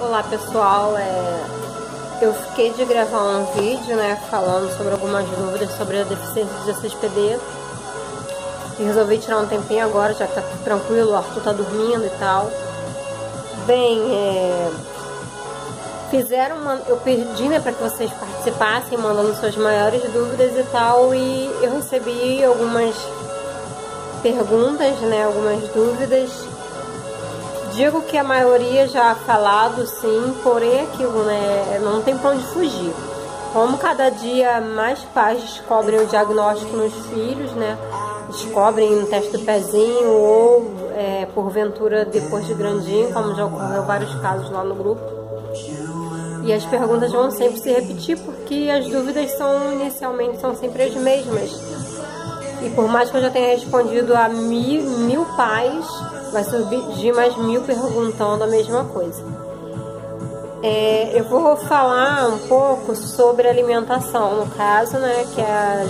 Olá pessoal, eu fiquei de gravar um vídeo, falando sobre algumas dúvidas sobre a deficiência de CSPD e resolvi tirar um tempinho agora, já que tá tudo tranquilo, o Arthur tá dormindo e tal. Bem, eu pedi, para que vocês participassem, mandando suas maiores dúvidas e tal, e eu recebi algumas perguntas, algumas dúvidas. Digo que a maioria já falado, sim, porém é aquilo, não tem pra onde fugir. Como cada dia mais pais descobrem o diagnóstico nos filhos, descobrem no teste do pezinho ou, porventura, depois de grandinho, como já ocorreu vários casos lá no grupo. E as perguntas vão sempre se repetir, porque as dúvidas inicialmente são sempre as mesmas. E por mais que eu já tenha respondido a mil pais, vai surgir mais 1000 perguntando a mesma coisa. Eu vou falar um pouco sobre alimentação, no caso, que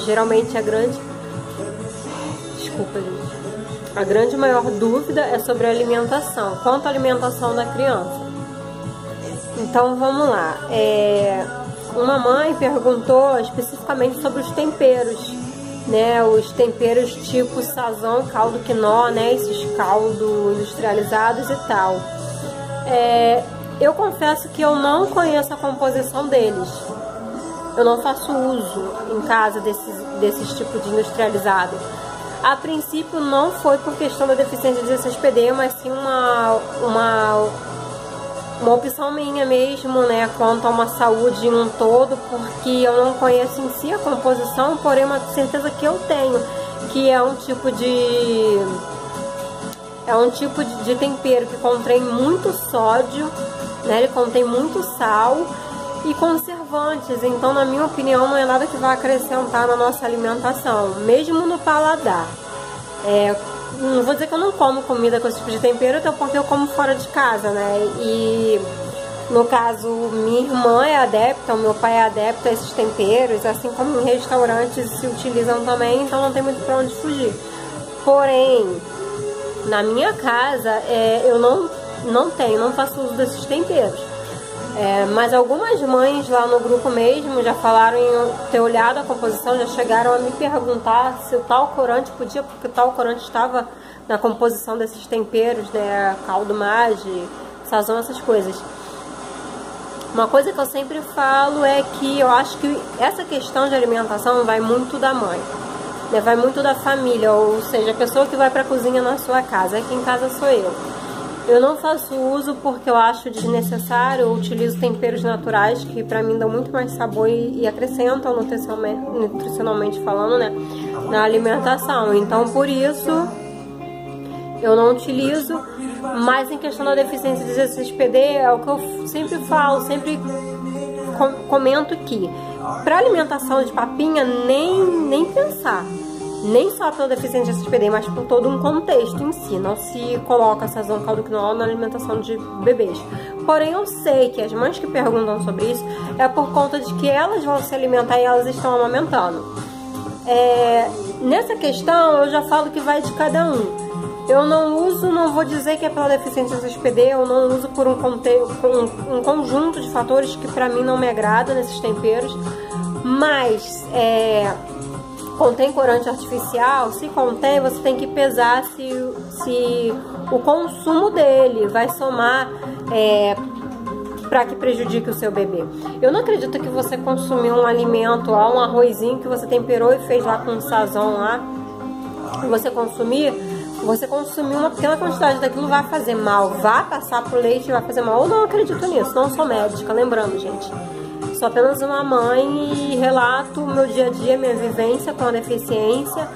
geralmente a grande... Desculpa, gente. A grande maior dúvida é sobre a alimentação, quanto à alimentação da criança. Então, vamos lá. Uma mãe perguntou especificamente sobre os temperos. Os temperos tipo sazon, caldo quinó, esses caldos industrializados e tal. Eu confesso que eu não conheço a composição deles. Eu não faço uso em casa desses tipos de industrializado. A princípio não foi por questão da deficiência de CSPD, mas sim uma opção minha mesmo, quanto a uma saúde em um todo, porque eu não conheço em si a composição, porém uma certeza que eu tenho, que é um tipo de tempero que contém muito sódio, ele contém muito sal e conservantes, então na minha opinião não é nada que vai acrescentar na nossa alimentação, mesmo no paladar. Não vou dizer que eu não como comida com esse tipo de tempero, até porque eu como fora de casa, E no caso, minha irmã é adepta, o meu pai é adepto a esses temperos, assim como em restaurantes se utilizam também, então não tem muito pra onde fugir. Porém, na minha casa, eu não faço uso desses temperos. Mas algumas mães lá no grupo mesmo já falaram em ter olhado a composição, já chegaram a me perguntar se o tal corante podia, porque o tal corante estava na composição desses temperos, caldo mage, sazon, essas coisas. Uma coisa que eu sempre falo é que eu acho que essa questão de alimentação vai muito da mãe, vai muito da família, ou seja, a pessoa que vai para a cozinha na sua casa. Aqui em casa sou eu. Eu não faço uso porque eu acho desnecessário, eu utilizo temperos naturais que pra mim dão muito mais sabor e acrescentam nutricionalmente falando, na alimentação. Então por isso eu não utilizo, mas em questão da deficiência de CSPD é o que eu sempre falo, sempre comento que pra alimentação de papinha nem pensar. Nem só pela deficiência de CSPD, mas por todo um contexto em si. Não se coloca sazon, caldo quinó na alimentação de bebês. Porém, eu sei que as mães que perguntam sobre isso é por conta de que elas vão se alimentar e elas estão amamentando. Nessa questão, eu já falo que vai de cada um. Eu não uso, não vou dizer que é pela deficiência de CSPD, eu não uso por um conjunto de fatores que pra mim não me agrada nesses temperos. Mas, contém corante artificial? Se contém, você tem que pesar se o consumo dele vai somar para que prejudique o seu bebê. Eu não acredito que você consumiu um alimento, um arrozinho que você temperou e fez lá com sazon lá, você consumiu uma pequena quantidade daquilo, vai fazer mal, vai passar pro leite e vai fazer mal. Eu não acredito nisso, não sou médica, lembrando, gente. Sou apenas uma mãe e relato o meu dia a dia, minha vivência com a deficiência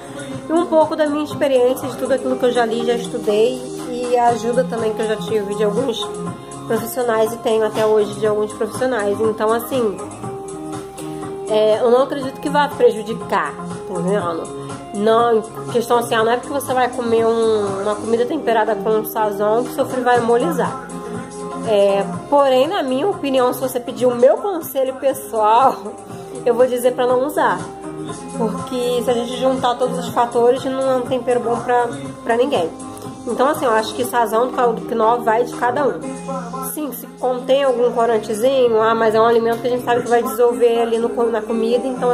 e um pouco da minha experiência, de tudo aquilo que eu já li, já estudei, e a ajuda também que eu já tive de alguns profissionais e tenho até hoje de alguns profissionais. Então, assim, eu não acredito que vá prejudicar, tá vendo? Não, questão assim, não é porque você vai comer uma comida temperada com sazon que seu filho vai hemolizar. Porém, na minha opinião, se você pedir o meu conselho pessoal, eu vou dizer pra não usar. Porque se a gente juntar todos os fatores, não é um tempero bom pra ninguém. Então, assim, eu acho que sazão do caldo quinó vai de cada um. Sim, se contém algum corantezinho, mas é um alimento que a gente sabe que vai dissolver ali na comida, então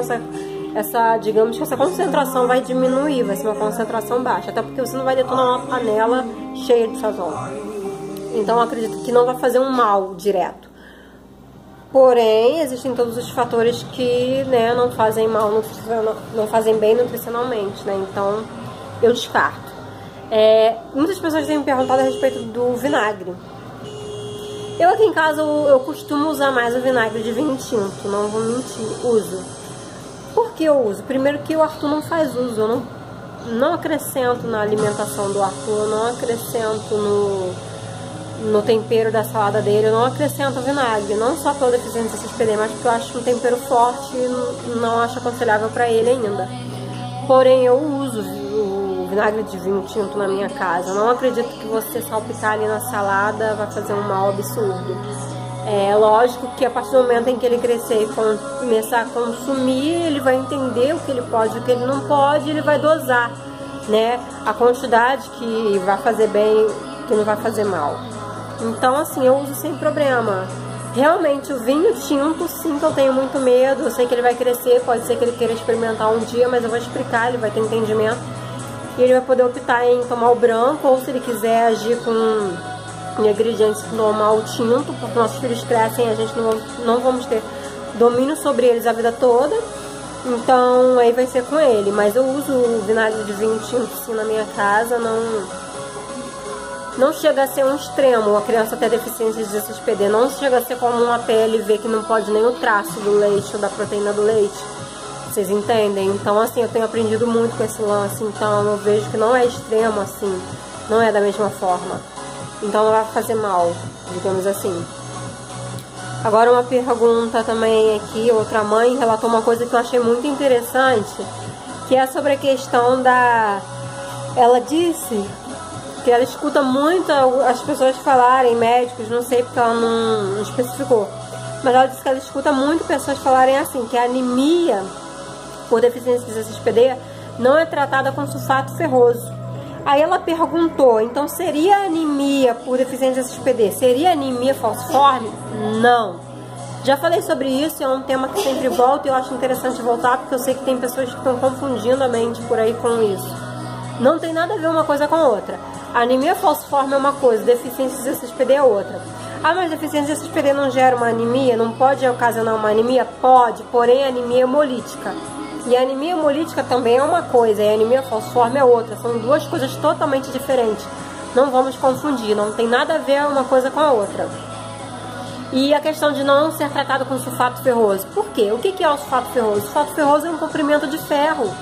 digamos que essa concentração vai diminuir, vai ser uma concentração baixa, até porque você não vai detonar uma panela cheia de sazon. Então, eu acredito que não vai fazer um mal direto. Porém, existem todos os fatores que, né, não fazem mal, não fazem bem nutricionalmente, né? Então, eu descarto. Muitas pessoas têm me perguntado a respeito do vinagre. Eu aqui em casa eu costumo usar mais o vinagre de vinho tinto, não vou mentir, uso. Por que eu uso? Primeiro que o Arthur não faz uso, eu não acrescento na alimentação do Arthur, eu não acrescento no tempero da salada dele, eu não acrescento vinagre, não só pela deficiência de CSPD, mas porque eu acho um tempero forte e não acho aconselhável para ele ainda. Porém, eu uso o vinagre de vinho tinto na minha casa. Eu não acredito que você salpicar ali na salada vai fazer um mal absurdo. É lógico que a partir do momento em que ele crescer e começar a consumir, ele vai entender o que ele pode e o que ele não pode, ele vai dosar, né, a quantidade que vai fazer bem, que não vai fazer mal. Então, assim, eu uso sem problema. Realmente, o vinho tinto, sim, que eu tenho muito medo. Eu sei que ele vai crescer, pode ser que ele queira experimentar um dia, mas eu vou explicar, ele vai ter entendimento. E ele vai poder optar em tomar o branco, ou se ele quiser agir com ingredientes normal tinto, porque nossos filhos crescem e a gente não vamos ter domínio sobre eles a vida toda. Então, aí vai ser com ele. Mas eu uso o vinagre de vinho tinto, sim, na minha casa, não chega a ser um extremo, a criança ter deficiência de CSPD, não chega a ser como uma PLV que não pode nem o traço do leite ou da proteína do leite, vocês entendem? Então, assim, eu tenho aprendido muito com esse lance, então eu vejo que não é extremo, assim, não é da mesma forma, então não vai fazer mal, digamos assim. Agora uma pergunta também aqui, outra mãe relatou uma coisa que eu achei muito interessante, que é sobre a questão ela disse que ela escuta muito as pessoas falarem, médicos, não sei porque ela não especificou, mas ela disse que ela escuta muito pessoas falarem assim, que a anemia por deficiência de CSPD não é tratada com sulfato ferroso. Aí ela perguntou, então seria anemia por deficiência de CSPD, seria anemia falciforme? Não. Já falei sobre isso, é um tema que sempre volta e eu acho interessante voltar, porque eu sei que tem pessoas que estão confundindo a mente por aí com isso. Não tem nada a ver uma coisa com a outra. A anemia falciforme é uma coisa, deficiência de CSPD é outra. Ah, mas deficiência de CSPD não gera uma anemia? Não pode ocasionar uma anemia? Pode, porém a anemia hemolítica. E a anemia hemolítica também é uma coisa, e a anemia falciforme é outra. São duas coisas totalmente diferentes. Não vamos confundir, não tem nada a ver uma coisa com a outra. E a questão de não ser tratado com sulfato ferroso. Por quê? O que é o sulfato ferroso? O sulfato ferroso é um comprimento de ferro.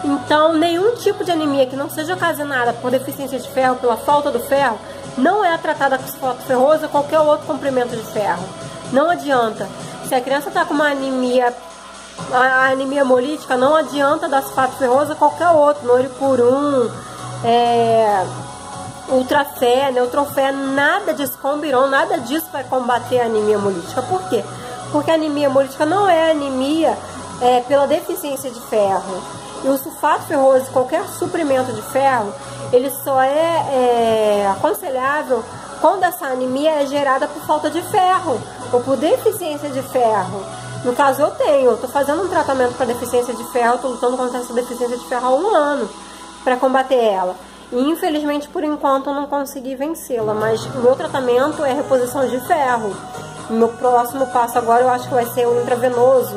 Então, nenhum tipo de anemia que não seja ocasionada por deficiência de ferro, pela falta do ferro, não é tratada com sulfato ferroso ou qualquer outro comprimento de ferro. Não adianta. Se a criança está com uma anemia, a anemia hemolítica, não adianta dar sulfato ferroso ou qualquer outro, Noripurum, Ultrafé, Neutrofé, nada disso, Combirão, nada disso vai combater a anemia hemolítica. Por quê? Porque a anemia hemolítica não é anemia pela deficiência de ferro. E o sulfato ferroso, qualquer suprimento de ferro, ele só é aconselhável quando essa anemia é gerada por falta de ferro ou por deficiência de ferro. No caso eu estou fazendo um tratamento para deficiência de ferro, estou lutando contra essa deficiência de ferro há 1 ano para combater ela. E infelizmente por enquanto eu não consegui vencê-la, mas o meu tratamento é reposição de ferro. O meu próximo passo agora eu acho que vai ser o intravenoso,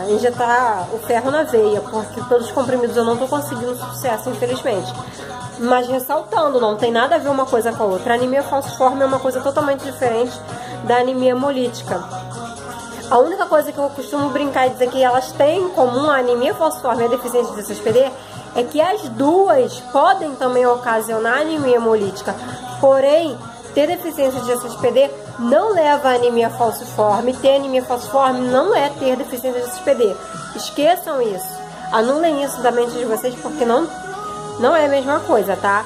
injetar o ferro na veia, porque pelos comprimidos eu não estou conseguindo sucesso, infelizmente. Mas ressaltando, não tem nada a ver uma coisa com a outra. A anemia falciforme é uma coisa totalmente diferente da anemia hemolítica. A única coisa que eu costumo brincar e dizer que elas têm em comum, a anemia falciforme e a deficiência de CSPD, é que as duas podem também ocasionar anemia hemolítica. Porém, ter deficiência de CSPD não leva a anemia falciforme. Ter anemia falciforme não é ter deficiência de CSPD. Esqueçam isso. Anulem isso da mente de vocês, porque não é a mesma coisa, tá?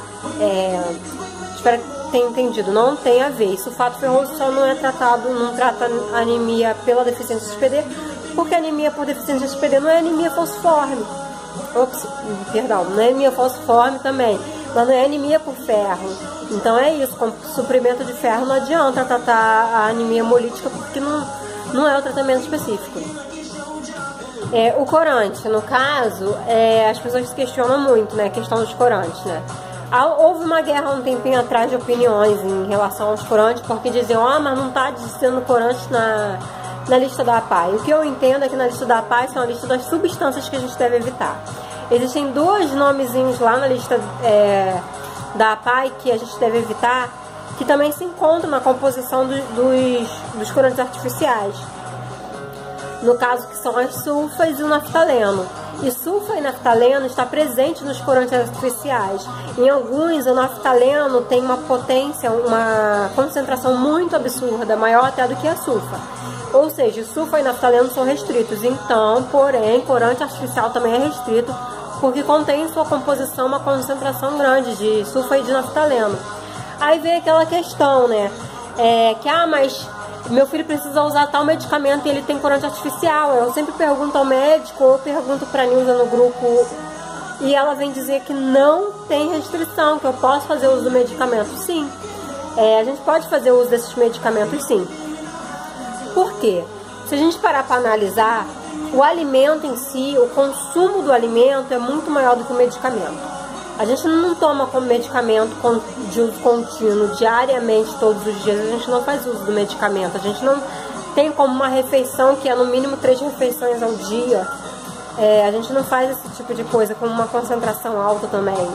Espero que tenham entendido. Não tem a ver. Sulfato ferroso só não é tratado, não trata anemia pela deficiência de CSPD, porque a anemia por deficiência de CSPD não é anemia falciforme. Ops, perdão, não é anemia falciforme também, mas não é anemia por ferro. Então é isso, com suprimento de ferro não adianta tratar a anemia hemolítica, porque não é o tratamento específico. O corante, no caso, as pessoas se questionam muito, né, a questão dos corantes, né. Houve uma guerra um tempinho atrás de opiniões em relação aos corantes, porque diziam, mas não está dizendo corante na lista da APAI. O que eu entendo é que na lista da APAI são a lista das substâncias que a gente deve evitar. Existem 2 nomezinhos lá na lista da APAI que a gente deve evitar, que também se encontram na composição dos corantes artificiais. No caso, que são as sulfas e o naftaleno. E sulfa e naftaleno está presente nos corantes artificiais. Em alguns, o naftaleno tem uma potência, uma concentração muito absurda, maior até do que a sulfa. Ou seja, sulfa e naftaleno são restritos. Então, porém, corante artificial também é restrito, porque contém em sua composição uma concentração grande de sulfa e de naftaleno. Aí vem aquela questão, né? Mas meu filho precisa usar tal medicamento e ele tem corante artificial. Eu sempre pergunto ao médico ou pergunto pra Nilza no grupo e ela vem dizer que não tem restrição, que eu posso fazer uso do medicamento. Sim, a gente pode fazer uso desses medicamentos, sim. Por quê? Se a gente parar para analisar, o alimento em si, o consumo do alimento é muito maior do que o medicamento. A gente não toma como medicamento de uso contínuo, diariamente, todos os dias. A gente não faz uso do medicamento. A gente não tem como uma refeição que é no mínimo 3 refeições ao dia. A gente não faz esse tipo de coisa com uma concentração alta também.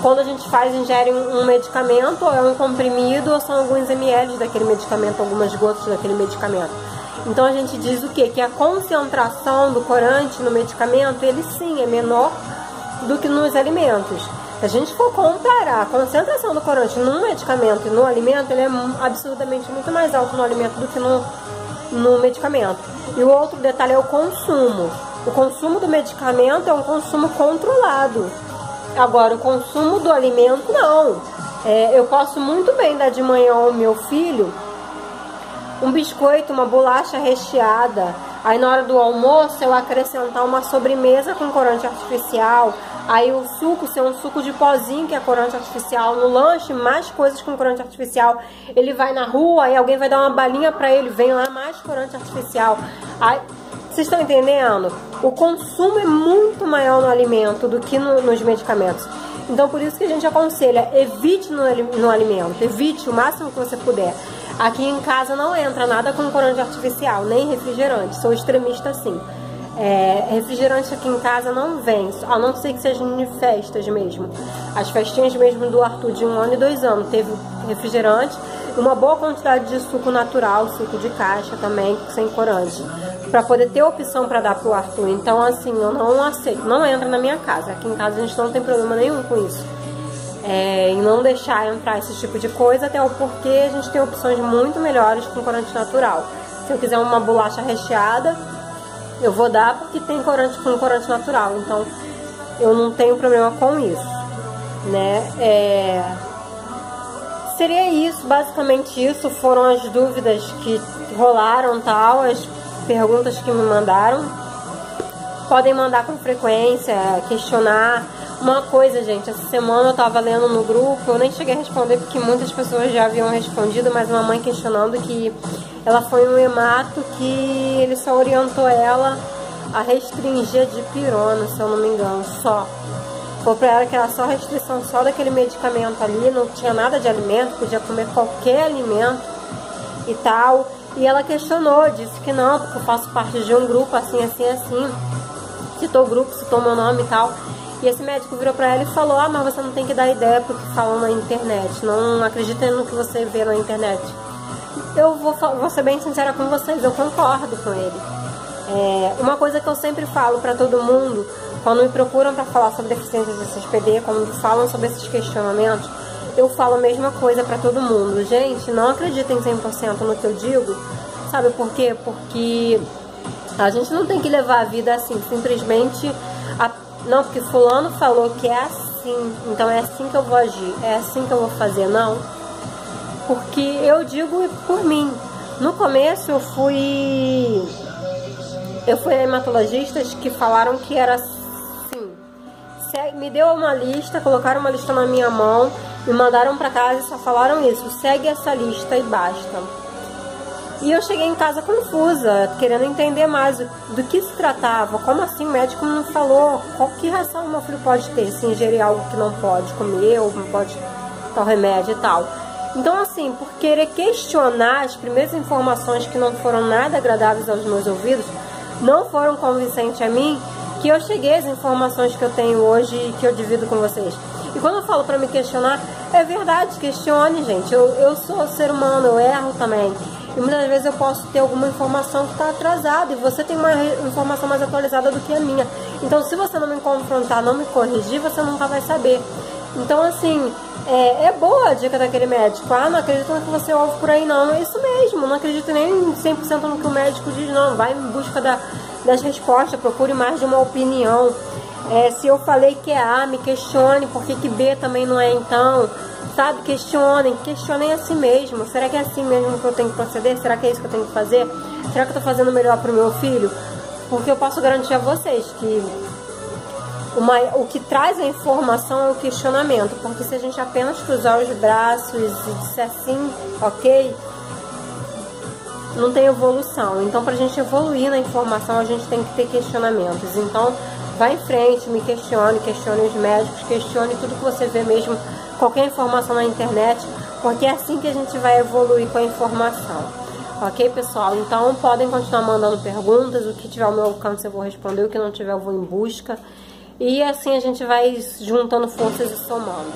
Quando a gente ingere um medicamento, ou é um comprimido, ou são alguns ml daquele medicamento, algumas gotas daquele medicamento. Então a gente diz o quê? Que a concentração do corante no medicamento, ele sim é menor do que nos alimentos. Se a gente for comparar a concentração do corante no medicamento e no alimento, ele é absurdamente muito mais alto no alimento do que no medicamento. E o outro detalhe é o consumo. O consumo do medicamento é um consumo controlado. Agora, o consumo do alimento, não. Eu posso muito bem dar de manhã ao meu filho um biscoito, uma bolacha recheada. Aí na hora do almoço eu acrescentar uma sobremesa com corante artificial. Aí o suco ser um suco de pozinho, que é corante artificial. No lanche, mais coisas com corante artificial. Ele vai na rua e alguém vai dar uma balinha pra ele, vem lá mais corante artificial. Aí, vocês estão entendendo? O consumo é muito maior no alimento do que nos medicamentos. Então por isso que a gente aconselha, evite no alimento, evite o máximo que você puder. Aqui em casa não entra nada com corante artificial, nem refrigerante, sou extremista assim. Refrigerante aqui em casa não vem, a não ser que sejam em festas mesmo. As festinhas mesmo do Arthur de 1 ano e 2 anos, teve refrigerante e uma boa quantidade de suco natural, suco de caixa também, sem corante, para poder ter opção para dar pro Arthur. Então assim, eu não aceito, não entra na minha casa. Aqui em casa a gente não tem problema nenhum com isso. E não deixar entrar esse tipo de coisa, até o porquê a gente tem opções muito melhores com corante natural. Se eu quiser uma bolacha recheada, eu vou dar porque tem corante com corante natural, então eu não tenho problema com isso, né? Seria isso, basicamente isso, foram as dúvidas que rolaram, tal, as perguntas que me mandaram. Podem mandar com frequência, questionar. Uma coisa, gente, essa semana eu tava lendo no grupo, eu nem cheguei a responder porque muitas pessoas já haviam respondido, mas uma mãe questionando que ela foi um hemato que ele só orientou ela a restringir a dipirona, se eu não me engano, só. Foi pra ela que era só restrição só daquele medicamento ali, não tinha nada de alimento, podia comer qualquer alimento e tal. E ela questionou, disse que não, porque eu faço parte de um grupo assim, assim, assim. Citou o grupo, citou meu nome e tal. E esse médico virou pra ela e falou, mas você não tem que dar ideia porque falam na internet, não acredita no que você vê na internet. Eu vou ser bem sincera com vocês, eu concordo com ele. Uma coisa que eu sempre falo pra todo mundo, quando me procuram pra falar sobre deficiência de CSPD, quando falam sobre esses questionamentos, eu falo a mesma coisa pra todo mundo. Gente, não acreditem 100% no que eu digo, sabe por quê? Porque a gente não tem que levar a vida assim, simplesmente... Não, porque fulano falou que é assim, então é assim que eu vou agir, é assim que eu vou fazer, não. Porque eu digo por mim. No começo eu fui a hematologistas que falaram que era me deu uma lista, colocaram uma lista na minha mão, me mandaram pra casa e só falaram isso, segue essa lista e basta. E eu cheguei em casa confusa, querendo entender mais do que se tratava, como assim o médico não falou, qual que reação meu filho pode ter se ingerir algo que não pode comer, ou não pode tal remédio e tal. Então assim, por querer questionar as primeiras informações que não foram nada agradáveis aos meus ouvidos, não foram convincentes a mim, que eu cheguei às informações que eu tenho hoje e que eu divido com vocês. E quando eu falo pra me questionar, é verdade, questione, gente. Eu sou ser humano, eu erro também. E muitas vezes eu posso ter alguma informação que está atrasada e você tem uma informação mais atualizada do que a minha. Então, se você não me confrontar, não me corrigir, você nunca vai saber. Então, assim, é boa a dica daquele médico. Ah, não acredito no que você ouve por aí, não. É isso mesmo, não acredito nem 100% no que o médico diz, não. Vai em busca das respostas, procure mais de uma opinião. Se eu falei que é A, me questione por que B também não é então. Sabe, questionem a si mesmo. Será que é assim mesmo que eu tenho que proceder? Será que é isso que eu tenho que fazer? Será que eu tô fazendo melhor pro meu filho? Porque eu posso garantir a vocês que o que traz a informação é o questionamento. Porque se a gente apenas cruzar os braços e disser sim, ok, não tem evolução. Então, pra gente evoluir na informação, a gente tem que ter questionamentos. Então, vá em frente, me questione os médicos, questione tudo que você vê mesmo, qualquer informação na internet, porque é assim que a gente vai evoluir com a informação. Ok, pessoal? Então, podem continuar mandando perguntas, o que tiver ao meu alcance eu vou responder, o que não tiver eu vou em busca. E assim a gente vai juntando forças e somando.